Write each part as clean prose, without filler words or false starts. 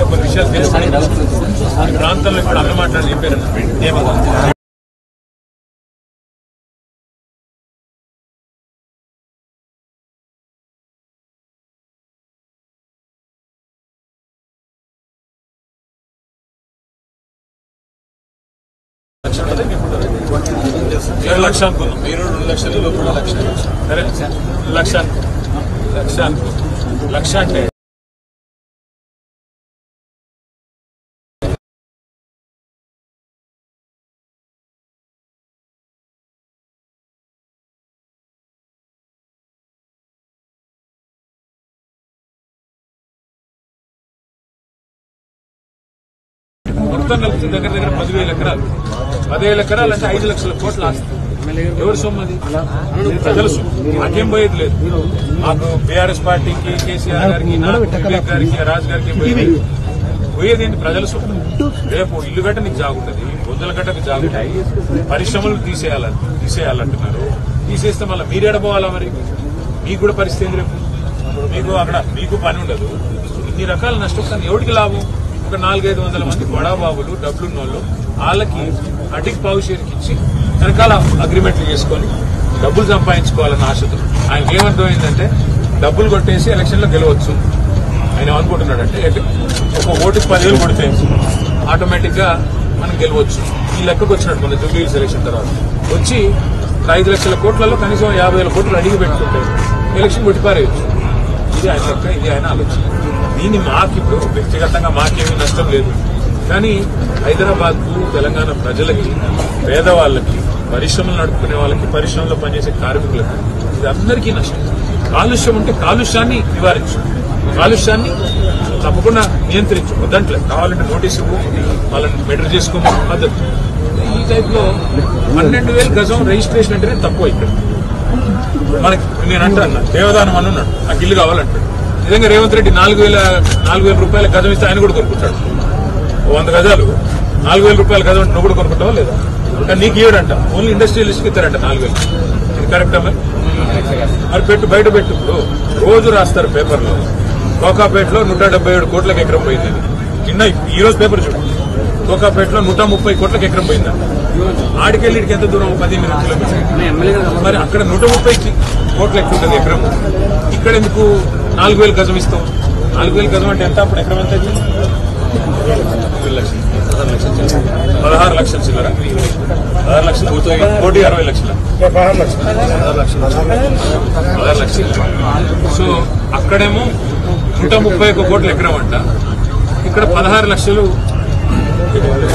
కొన్ని విషయాలు తెలుసు ప్రాంతంలో ఇప్పుడు అన్న మాట్లాడి చెప్పారు. లక్ష అనుకున్నాం, మీరు 2 లక్షలు లోపల లక్ష. సరే లక్ష అంటే మొత్తం కలిసి దగ్గర 10,000 ఎకరాలు. 10,000 ఎకరాలు అంటే 5 లక్షల కోట్ల ఆస్తి. ఎవరి సొమ్ము అది? ప్రజల సొమ్ము. మాకేం పోయేది లేదు. మాకు బీఆర్ఎస్ పార్టీకి, కేసీఆర్ గారికి, వివేక్ గారికి, రాజ్ గారికి పోయేది ఏంటి? ప్రజల సొమ్ము. రేపు ఇల్లు గట్ట నీకు జాగుంటది, బొందల గట్టకు జాగుంటాయి, పరిశ్రమలు తీసేయాలంటున్నారు. తీసేస్తే మళ్ళీ మీరు ఎడపోవాలా? మరి మీకు కూడా పరిస్థితి ఏంది? రేపు మీకు అక్కడ మీకు పని ఉండదు. ఇన్ని రకాల నష్టపోతాను. ఎవరికి లాభం? ఒక 400-500 మంది బడాబాబులు, డబ్బులున్నోళ్ళు, వాళ్ళకి అటిక్ పౌషేర్కి ఇచ్చి వెనకాల అగ్రిమెంట్లు చేసుకొని డబ్బులు సంపాదించుకోవాలన్న ఆశతో ఆయనకి ఏమర్థమైందంటే డబ్బులు కొట్టేసి ఎలక్షన్లో గెలవచ్చు. ఆయన అనుకుంటున్నాడంటే ఒక ఓటుకి 10,000 కొడితే ఆటోమేటిక్ గా మనం గెలవచ్చు. ఈ లెక్కకు వచ్చినట్టు మన జూబ్లీ ఎలక్షన్ తర్వాత వచ్చి 5 లక్షల కోట్లలో కనీసం 50,000 కోట్లు అడిగి పెట్టుకుంటే ఎలక్షన్ కొట్టిపారేయచ్చు. ఇది ఆయన లెక్క, ఇది ఆయన ఆలోచన. దీన్ని మాకిప్పుడు వ్యక్తిగతంగా మాకేమీ నష్టం లేదు. కానీ హైదరాబాద్ కు, తెలంగాణ ప్రజలకి, పేదవాళ్ళకి, పరిశ్రమలు నడుపుకునే వాళ్ళకి, పరిశ్రమలో పనిచేసే కార్మికులకి ఇది అందరికీ నష్టం. కాలుష్యం ఉంటే కాలుష్యాన్ని నివారించు, కాలుష్యాన్ని తప్పకుండా నియంత్రించు. దాంట్లో కావాలంటే నోటీసు ఇవ్వు, వాళ్ళని బెటర్ చేసుకోమని పద్ధతి. ఈ టైప్ లో 12,000 గజం రిజిస్ట్రేషన్ అంటేనే తక్కువ. ఇక్కడ మనకి నేను అంటాను, దేవదానం అని ఉన్నాడు, నాకు ఇల్లు కావాలంటాడు. నిజంగా రేవంత్ రెడ్డి 4,000 రూపాయల గజం ఇస్తే ఆయన కూడా కొనుక్కుంటాడు. 100 గజాలు 4,000 రూపాయల గజం నువ్వు కూడా కొనుక్కుంటావా లేదా? కానీ నీకు ఇవ్వడంట, ఓన్లీ ఇండస్ట్రియలిస్ట్కి ఇస్తారంట 4,000. ఇది కరెక్టా? మరి పెట్టు, బయట పెట్టు. ఇప్పుడు రోజు రాస్తారు పేపర్లో, కోకాపేటలో 177 కోట్లకు ఎకరం పోయింది. నిన్న ఈ రోజు పేపర్ చూడు, కోకాపేటలో 130 కోట్లకు ఎకరం పోయిందంట. ఆడికెళ్ళి ఇడికి ఎంత దూరం? 18 కిలోమీటర్లు. మరి అక్కడ 130 కోట్ల ఎక్కువ ఉంటుంది ఎకరం. ఇక్కడ ఎందుకు 4,000 గజం ఇస్తాం? 4,000 గజం అంటే ఎంత? అప్పుడు ఎకరం ఎంత? 16 లక్షల చిల్లర, 16 లక్షలు, 1,60 లక్షల, 16 లక్షలు. సో అక్కడేమో 131 కోట్ల ఎకరం అంట, ఇక్కడ 16 లక్షలు,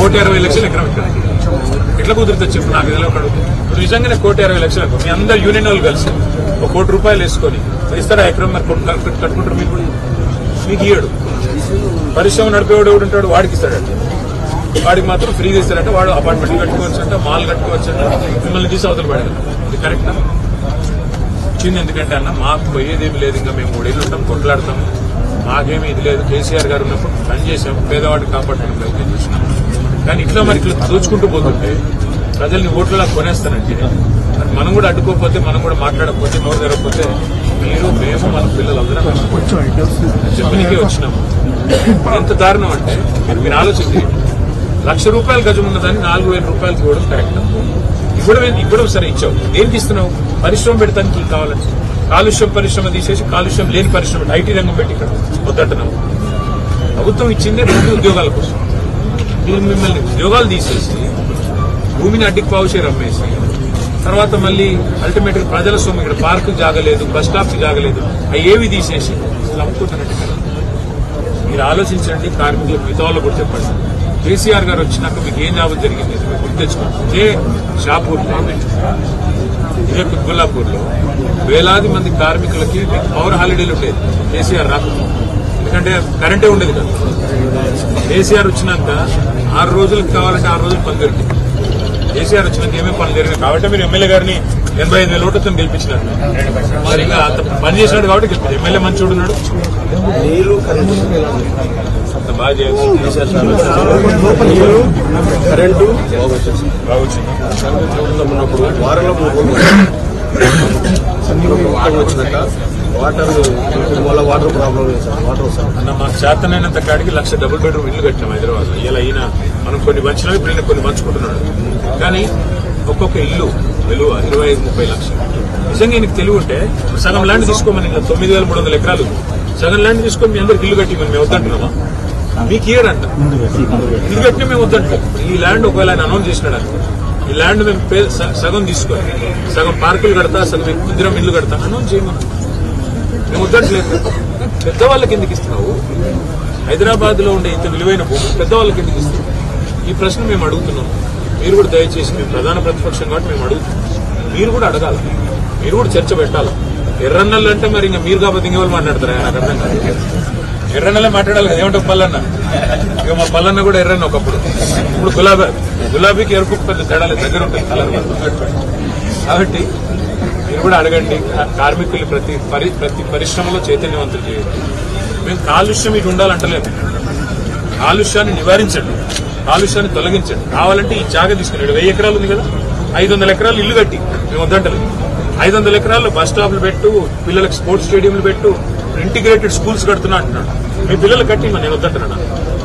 1,60 లక్షల ఎకరం. ఇక్కడ ఎట్లా కుదురుతుంది చెప్పు? నాకు ఏదో ఒకటి నిజంగానే 1,60 లక్షలకు మీ అందరు యూనియన్ వాళ్ళు కలిసి 1 కోటి రూపాయలు వేసుకొని ఇస్తారా ఎకరం? మరి కట్టుకుంటారు. మీకు ఇయ్యడు. పరిశ్రమ నడిపేవాడు ఎవడు ఉంటాడు? వాడికి ఇస్తాడంట. వాడికి మాత్రం ఫ్రీగా ఇస్తారంటే వాడు అపార్ట్మెంట్ కట్టుకోవచ్చు అంట, మాల్ కట్టుకోవచ్చు అంట, మిమ్మల్ని తీసి అవతల పడాలి. ఇది కరెక్టా? వచ్చింది ఎందుకంటే అన్న మాకు పోయేదేమి లేదు, ఇంకా మేము 3 ఏళ్ళు ఉంటాం, కొట్లాడతాము, మాకేమీ ఇది లేదు. కేసీఆర్ గారు ఉన్నప్పుడు పని చేసాము, పేదవాడిని కాపాడడం ప్రయత్నం చేసినాం. కానీ ఇట్లా మరి ఇట్లా దోచుకుంటూ పోతుంటే ప్రజల్ని ఓట్లలా కొనేస్తానంటే మరి మనం కూడా అడ్డుకోకపోతే, మనం కూడా మాట్లాడకపోతే, నోరు తెరవకపోతే మీరు, మేము, మన పిల్లలు అందరం చెప్పనికే వచ్చినాము. ఎంత దారుణం అంటే మీరు ఆలోచించి, 1,00,000 రూపాయల గజం ఉన్నదాన్ని 4,000 రూపాయలకి ఇవ్వడం కరెక్ట్? ఇవ్వడం సరే ఇచ్చావు, దేనికి ఇస్తున్నావు? పరిశ్రమ పెడతానికి కావాలంటే కాలుష్యం పరిశ్రమ తీసేసి కాలుష్యం లేని పరిశ్రమ ఐటీ రంగం పెట్టి ఇక్కడ వద్దంటున్నావు. ప్రభుత్వం ఇచ్చిందే 2 ఉద్యోగాల కోసం. మీరు మిమ్మల్ని ఉద్యోగాలు తీసేసి భూమిని అడ్డికి పావుషేర్ అమ్మేసి తర్వాత మళ్ళీ అల్టిమేట్ గా ప్రజల సొమ్ము, ఇక్కడ పార్కు జాగలేదు, బస్ స్టాప్ కి జాగలేదు, అవి ఏవి తీసేసి అమ్ముకుంటున్నట్టు కదా. మీరు ఆలోచించండి, కార్మికులకు మిగతాలో కూడా చెప్పండి. కేసీఆర్ గారు వచ్చినాక మీకు ఏం జాబు జరిగింది మీరు గుర్తు తెచ్చుకోండి. ఇదే షాపూర్లో, ఇదే కుత్బుల్లాపూర్లో వేలాది మంది కార్మికులకి మీకు పవర్ హాలిడేలు ఉండేది కేసీఆర్ రాకుండా. ఎందుకంటే కరెంటే ఉండేది కదా. కేసీఆర్ వచ్చినాక 6 రోజులకు కావాలంటే 6 రోజులు పని దొరికింది. కేసీఆర్ వచ్చినాక ఏమేమి పనులు జరిగినాయి కాబట్టి మీరు ఎమ్మెల్యే గారిని 85,000 ఓట్లతో గెలిపించినారు. మరి ఇంకా అంత పని చేసినాడు కాబట్టి గెలిపారు. ఎమ్మెల్యే మంచోడు ఉన్నాడు, అంత బాగా చేయాలి. కరెంటు బాగొచ్చింది. వారంలో 3 రోజులు వాటర్ వచ్చిందట. వాటర్ వల్ల వాటర్ ప్రాబ్లం లేదు సార్. వాటర్ వస్తాం అన్న మాకు చేతనైనంత కాడికి 1,00,000 డబుల్ బెడ్రూమ్ ఇల్లు కట్టినాం హైదరాబాద్ లో. ఇలా అయినా మనం కొన్ని పంచినాం, ఇప్పుడు ఈయన కొన్ని పంచుకుంటున్నాడు. కానీ ఒక్కొక్క ఇల్లు విలువ 25-30 లక్షలు. నిజంగా ఈయనకి తెలివి ఉంటే సగం ల్యాండ్ తీసుకోమని, ఇంకా 9,300 ఎకరాలు సగం ల్యాండ్ తీసుకొని మీ అందరికి ఇల్లు కట్టి మేము వద్దంటున్నామా? మీకు ఇయర్ అంట ఇల్లు కట్టినా మేము వద్దంటున్నాం. ఈ ల్యాండ్ ఒకవేళ ఆయన అనౌన్స్ చేసినాడు, ఈ ల్యాండ్ మేము సగం తీసుకొని సగం పార్కులు కడతా, సగం ఇద్దరం ఇల్లు కడతా అనౌన్స్ చేయమని మేము వద్దట్లేదు. పెద్దవాళ్ళకి ఎందుకు ఇస్తున్నావు? హైదరాబాద్ లో ఉండే ఇంత విలువైన భూమి పెద్దవాళ్ళకి ఎందుకు ఇస్తున్నావు? ఈ ప్రశ్న మేము అడుగుతున్నాం. మీరు కూడా దయచేసి, మేము ప్రధాన ప్రతిపక్షం కాబట్టి మేము అడుగుతున్నాం. మీరు కూడా అడగాలి, మీరు కూడా చర్చ పెట్టాలి. ఎర్రన్నలు అంటే మరి ఇంకా మీరు కాబట్టి ఇంకెవరు మాట్లాడతారా? నాకు అర్థం కాదు. ఎర్రన్నలే మాట్లాడాలి కదా. ఏమంటే పల్లన్న, ఇక మా పల్లన్న కూడా ఎర్రన్న ఒకప్పుడు, ఇప్పుడు గులాబీకి ఎరుపు పెద్ద తేడాలి, దగ్గర ఉంటుంది కలర్. కాబట్టి మీరు కూడా అడగండి. కార్మికులు ప్రతి పరిశ్రమలో చైతన్యవంతులు చేయండి. మేము కాలుష్యం ఇటు ఉండాలంటలేదు. కాలుష్యాన్ని నివారించండి, కాలుష్యాన్ని తొలగించండి. కావాలంటే ఈ జాగా తీసుకుని 1000 ఎకరాలు ఉంది కదా, 500 ఎకరాలు ఇల్లు కట్టి మేము వద్దంటలేదు. 500 ఎకరాల్లో బస్ స్టాప్లు పెట్టు, పిల్లలకు స్పోర్ట్స్ స్టేడియంలు పెట్టు, ఇంటిగ్రేటెడ్ స్కూల్స్ కడుతున్నా అంటున్నాడు. మీ పిల్లలు కట్టి నేను వద్దంటున్నాను.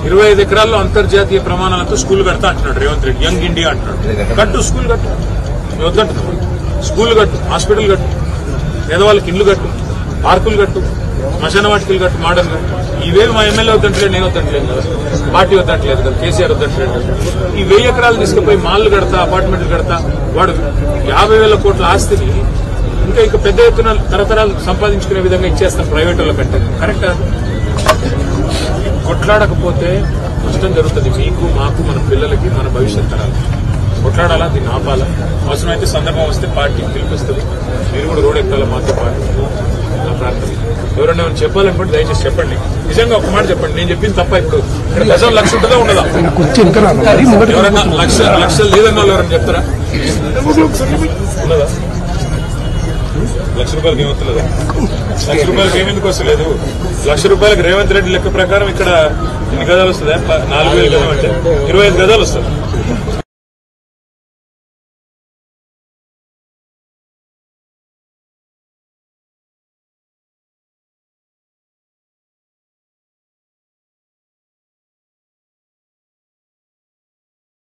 25 ఎకరాల్లో అంతర్జాతీయ ప్రమాణాలతో స్కూల్ కడతా అంటున్నాడు రేవంత్ రెడ్డి. యంగ్ ఇండియా అంటున్నాడు. కట్టు, స్కూల్ కట్టు, మేము వద్దంటున్నాం. స్కూల్ కట్టు, హాస్పిటల్ కట్టు, పేదవాళ్ళకి ఇల్లు కట్టు, పార్కులు కట్టు, శ్మశాన వాటికలు కట్టు, మోడల్ కట్టు. ఇవేవి మా ఎమ్మెల్యే వద్దంటలేదు, నేను వద్దంటలేదు కదా, పార్టీ వద్దంటలేదు కదా, కేసీఆర్ వద్దంటలేదు కదా. ఈ 1000 ఎకరాలు తీసుకుపోయి మాల్లు కడతా, అపార్ట్మెంట్లు కడతా, వాడు 50,000 కోట్ల ఆస్తిని ఇంకా పెద్ద ఎత్తున తరతరాలు సంపాదించుకునే విధంగా ఇచ్చేస్తాం ప్రైవేట్ వాళ్ళ కంటే. కరెక్ట్. కొట్లాడకపోతే నష్టం జరుగుతుంది మీకు, మాకు, మన పిల్లలకి, మన భవిష్యత్ తరాలు. కొట్లాడాలా, దీన్ని ఆపాలా. అవసరమైతే సందర్భం వస్తే పార్టీకి పిలిపిస్తుంది. మీరు కూడా రోడ్ ఎక్కాల మాతో పాటు నా ప్రార్థన. ఎవరైనా ఏమైనా చెప్పాలనుకుంటే దయచేసి చెప్పండి. నిజంగా ఒక మాట చెప్పండి, నేను చెప్పింది తప్ప. ఇప్పుడు ఇక్కడ గజం 1,00,000 ఉంటుందా ఉండదా? ఎవరన్నా లక్షలు లేదన్న వాళ్ళు ఎవరైనా చెప్తారా? ఉన్నదా? 1,00,000 రూపాయలకి ఏమవుతుందా? 1,00,000 రూపాయలకి ఏమెందుకు వస్తలేదు? 1,00,000 రూపాయలకి రేవంత్ రెడ్డి లెక్క ప్రకారం ఇక్కడ ఎన్ని గదాలు వస్తుందా? 4,000 గజం అంటే 25 గదాలు వస్తుంది.